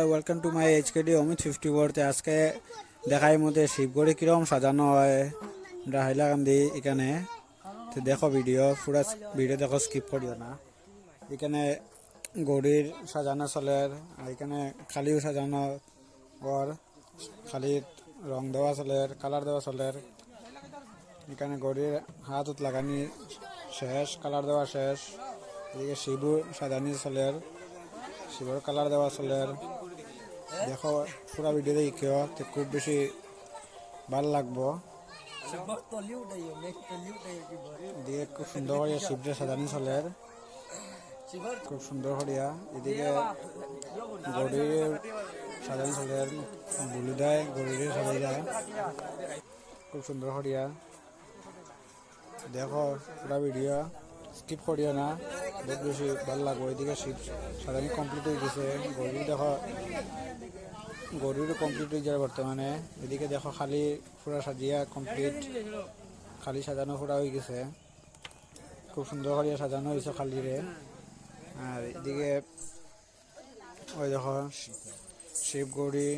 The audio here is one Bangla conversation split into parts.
ওয়েলকাম টু মাই এইচকেডি অমিত 54 আজকে দেখাই মধ্যে শিবগড়ি কিরকম সাজানো হয় আমরা হাইলাকান্দি এখানে তো দেখো পুরা ভিডিও দেখো স্কিপ করিও না। এখানে গড়ির সাজানো চলের এখানে খালিও সাজানো ঘর খালি রং দেওয়া চলের কালার দেওয়া চলের এখানে গড়ির হাতত লাগানি শেষ কালার দেওয়া শেষ এদিকে শিবু সাজানি চলের শিবর কালার দেওয়া চলের দেখো পুরা ভিডিও দেখিও তো খুব বেশি ভাল লাগবো। এদিকে খুব সুন্দর করিয়া শিবরে সাজানি চলের খুব সুন্দর করিয়া এদিকে গড়ির সাজানি চলের বুলি দেয় গড়ির সাজাই দেয় খুব সুন্দর করিয়া দেখো পুরা ভিডিও স্কিপ করিও না বহুত বেশি ভালো লাগবে। এদিকে শিব সাজানি কমপ্লিট হয়ে গেছে গরু দেখো গরুরও কমপ্লিট হয়ে যায় বর্তমানে। এদিকে দেখো খালি পুরা সাজিয়া কমপ্লিট খালি সাজানো পুরা হয়ে গেছে খুব সুন্দর করিয়া সাজানো হয়েছে খালিরে। আর এদিকে ওই দেখো শিব গৌরী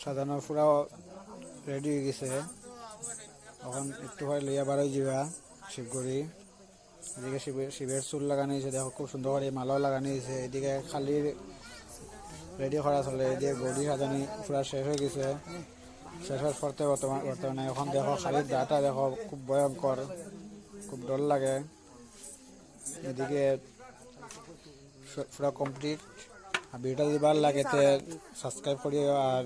সাজানো পুরা রেডি হয়ে গেছে এখন একটু হয় লইয়া বার হয়ে যাবা শিবগড়ি। এদিকে শিবের চুল লাগানো হয়েছে দেখো খুব সুন্দর করে মালাও লাগানো হয়েছে। এদিকে খালি রেডি করা চলে এদিকে গড়ি সাজানি পুরা শেষ হয়ে গেছে শেষ হওয়ার পরতে বর্তমানে এখন দেখো খালির দাটা দেখো খুব ভয়ঙ্কর খুব ডর লাগে। এদিকে পুরা কমপ্লিট আর ভিডিওটা যদি ভালো লাগে তো সাবস্ক্রাইব করিও আর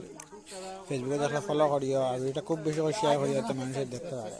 ফেসবুকে দেখলে ফলো করিও আর ভিডিওটা খুব বেশি করে শেয়ার করিও তো মানুষের দেখতে পারে।